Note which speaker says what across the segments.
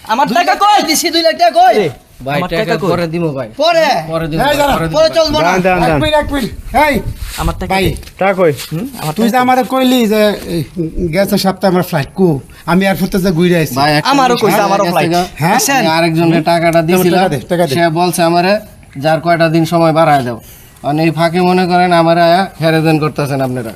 Speaker 1: আমার টাকা কই দিছি 2 লাখ টাকা কই
Speaker 2: ভাই টাকা পরে দিমু ভাই
Speaker 1: পরে
Speaker 2: দিমু
Speaker 1: পরে চলবো না
Speaker 3: এক মিনিট এই
Speaker 1: আমার টাকা
Speaker 3: ভাই
Speaker 4: টাকা কই
Speaker 3: তুই যে আমারে কইলি যে গেছে সপ্তাহে আমার ফ্লাইট কো আমি এয়ারপোর্টে যে ঘুরে আইছি
Speaker 2: ভাই
Speaker 1: আমারও কইছে আমারও ফ্লাইট
Speaker 3: হ্যাঁ
Speaker 2: আরেকজনের টাকাটা দিছিলাম
Speaker 3: টাকা দে
Speaker 2: সে বলছে আমারে যার কয়টা দিন সময় বাড়ায় দাও মানে এই ফাঁকে মনে করেন আমারে হেরেদেন করতেছেন আপনারা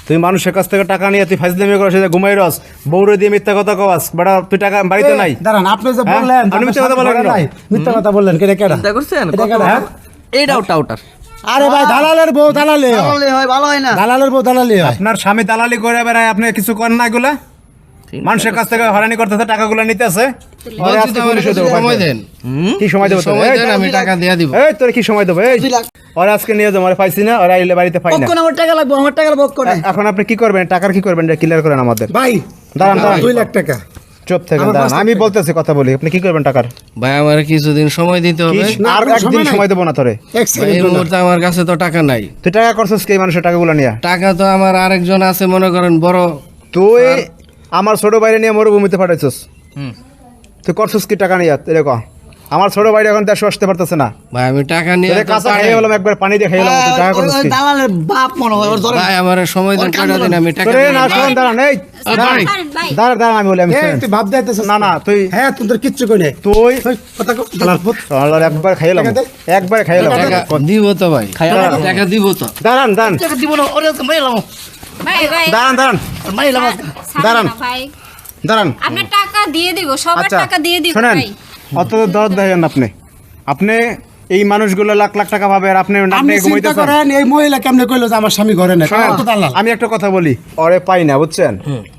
Speaker 4: তুই মানুষের কাছ থেকে টাকা নিয়ে তুই ফাইজলামি করছিস ঘুমাই রস বউরে দিয়ে মিথ্যা কথা কওয়াস বড় তুই টাকা বাড়িতে নাই
Speaker 3: দাঁড়ান আপনি যে বললেন
Speaker 4: আপনি মিথ্যা কথা বলেন কেন?
Speaker 3: মিথ্যা কথা বললেন কেডা কেডা
Speaker 1: চিন্তা করছেন
Speaker 3: এটা কেডা?
Speaker 1: এইটাও টাউটার
Speaker 3: আরে ভাই দালালের বউ দালালি হয়।
Speaker 1: ভালো হয় ভালো হয় না
Speaker 3: দালালের বউ দালালি হয়
Speaker 4: আপনার স্বামী দালালি করে বেড়ায় আপনি কিছু করেন না এগুলা মানুষের কাছ থেকে হয়রানি করতেছে টাকাগুলো নিতেছে
Speaker 2: বলছি তো আমারে সময় দেন
Speaker 4: কি সময় দেবো
Speaker 2: সময় দেন আমি টাকা দিয়ে দিব
Speaker 4: এই তোর কি সময় দেবো এই
Speaker 1: 2 লাখ
Speaker 4: ওরা আজকে নিয়ে যাবো ওরা পাইছি না ওরা আইলে বাড়িতে পাই না
Speaker 1: কোন আমার টাকা লাগবে আমার টাকা বক করে
Speaker 4: এখন আপনি কি করবেন টাকার কি করবেন এটা ক্লিয়ার করেন আমাদের
Speaker 3: ভাই
Speaker 4: দাঁড়ান
Speaker 3: 2 লাখ টাকা
Speaker 4: চুপ থেকে
Speaker 3: আমার
Speaker 4: দাঁড়ান
Speaker 3: 5
Speaker 4: আমি বলতেছি কথা বলি আপনি কি করবেন টাকার
Speaker 2: ভাই আমার কিছুদিন সময় দিতে হবে
Speaker 3: না,
Speaker 4: আর
Speaker 3: কোনো
Speaker 4: একদিন
Speaker 3: সময় নাই।
Speaker 4: সময় দেবো না তোরে
Speaker 3: এক
Speaker 2: এই
Speaker 3: সেকেন্ড
Speaker 2: মুহূর্তে আমার কাছে তো টাকা নাই
Speaker 4: তুই টাকা করছিস কি মানুষের টাকাগুলো নিয়ে
Speaker 2: টাকা তো আমার আরেকজন আছে মনে করেন বড়
Speaker 4: তুই আমার ছোট বাইরে নিয়ে মরুভূমিতে পাঠাইছিস তুই করছিস কি টাকা নিয়ে এরকম আমার ছোট বাইরে এখন দেশে আসতে পারতেছে না
Speaker 2: ভাই আমি টাকা নিয়ে
Speaker 4: তোরে
Speaker 2: তো
Speaker 4: কাঁচা
Speaker 2: পাঠাই-
Speaker 4: খাইয়ে গেলাম একবার পানি দিয়ে খাইয়ে গেলাম তুই টাকা করছিস কি
Speaker 1: দালালের বাপ মনে হয় ওর ধরে
Speaker 2: ভাই আমার সময় দেন কয়টা দিন আমি টাকা
Speaker 4: তোরে
Speaker 2: দিয়ে
Speaker 4: না
Speaker 2: দিব।
Speaker 4: শোন দাঁড়ান এই
Speaker 2: ভাই
Speaker 4: দাঁড়া দাঁড়া আমি বলি আমি
Speaker 3: এই তুই ভাব দিতেছিস
Speaker 4: না না তুই
Speaker 3: হ্যাঁ তোদের কিচ্ছু কই নাই
Speaker 4: তুই
Speaker 3: কথা কো দালাল পুত
Speaker 4: আল্লাহর একবার খাইলাম
Speaker 3: টাকা দে।
Speaker 4: একবার খাইলাম
Speaker 2: টাকা দিব তো ভাই টাকা দিব তো
Speaker 4: দাঁড়ান দাঁড়ান
Speaker 1: টাকা দিব না ওরে মাইলাম
Speaker 5: ভাই ভাই
Speaker 4: দাঁড়ান দাঁড়ান
Speaker 1: মাইলাম
Speaker 4: দাঁড়ান।
Speaker 5: ভাই
Speaker 4: দাঁড়ান
Speaker 5: আপনার টাকা দিয়ে দিব সবার
Speaker 4: আচ্ছা
Speaker 5: টাকা দিয়ে দিব
Speaker 4: শোনেন
Speaker 5: ভাই
Speaker 4: অত দরদ দেখেন আপনি আপনি এই মানুষগুলো লাখ লাখ টাকা পাবে আর আপনি
Speaker 3: আপনি
Speaker 4: আপনি
Speaker 3: চিন্তা
Speaker 4: ঘুমাইতেছেন
Speaker 3: করেন এই মহিলা কেমনে কইলো যে আমার স্বামী ঘরে নাই
Speaker 4: শোনেন,
Speaker 3: কত দালাল
Speaker 4: আমি একটা কথা বলি ওরে পাই না বুঝছেন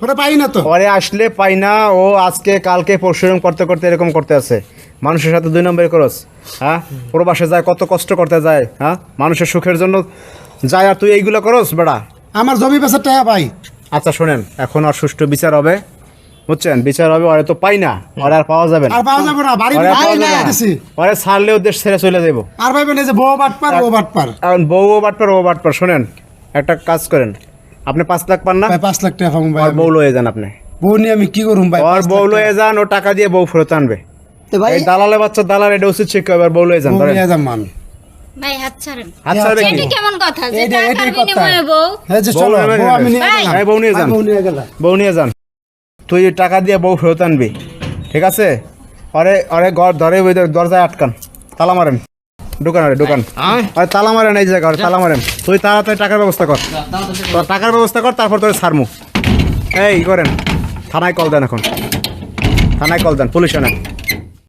Speaker 3: ওটা পাই না তো
Speaker 4: ওরে আসলে পাই না ও আজকে কালকে পরশুরাম করতে করতে এরকম করতে আছে মানুষের সাথে 2 নম্বরই করস হ্যাঁ প্রবাসে যায় কত কষ্ট করতে যায় হ্যাঁ মানুষের সুখের জন্য যায় আর তুই এইগুলো করস বেড়া
Speaker 3: আমার জমি বেচার টাকা পাই
Speaker 4: আচ্ছা শোনেন এখন আর সুষ্ঠু বিচার হবে বুঝছেন বিচার হবে ওরে তো পাই না ওরে আর পাওয়া যাবে না
Speaker 3: আর পাওয়া যাবে না বাড়ি
Speaker 4: ওরে
Speaker 3: পাই
Speaker 4: পাওয়া
Speaker 3: না
Speaker 4: যাবে না।
Speaker 3: দিছি
Speaker 4: ওরে ছাড়লেও দেশ ছেড়ে চলে যাবো
Speaker 3: আর ভাইবেন এই যে বউ বাটপার ও বাটপার
Speaker 4: এখন বউও বাটপার ও বাটপার শোনেন একটা কাজ করেন আপনি 5 লাখ পান না
Speaker 3: ভাই 5 লাখ টাকা পাবো ভাই
Speaker 4: আর বউ লয়ে যান আপনি
Speaker 3: বউ নিয়ে আমি কি করুম ভাই
Speaker 4: আর বউ লয়ে যান ও টাকা দিয়ে বউ ফেরত আনবে
Speaker 1: তো ভাই
Speaker 4: এই দালালে বাচ্চা দালাল এটা উচিত শিক্ষা এবার বউ লয়ে যান
Speaker 3: বউ
Speaker 4: ধরেন
Speaker 3: নিয়ে যাম মান
Speaker 5: ভাই হাত ছাড়েন
Speaker 4: আচ্ছা রে কি
Speaker 5: এটা কেমন কথা যে
Speaker 3: এইটা-
Speaker 5: টাকার
Speaker 3: এইটাই কথা।
Speaker 5: বিনিময়ে বউ
Speaker 3: এই যে
Speaker 4: বউ
Speaker 3: চলো
Speaker 4: নেবে
Speaker 3: বউ আমি নিয়ে
Speaker 5: ভাই।
Speaker 3: গেলাম
Speaker 4: এই বউ নিয়ে যান
Speaker 3: বউ নিয়ে গেলাম
Speaker 4: বউ নিয়ে যান তুই টাকা দিয়ে বউ ফেরত আনবি ঠিক আছে আরে আরে ঘর ধরে ওই দরজায় আটকান তালা মারেন দোকান আরে দোকান আরে তালা মারেন এই জায়গা আরে তালা মারেন তুই তাড়াতাড়ি টাকার ব্যবস্থা কর তোর টাকার ব্যবস্থা কর তারপর তোর ছাড়মু এই করেন থানায় কল দেন এখন থানায় কল দেন পুলিশ আনেন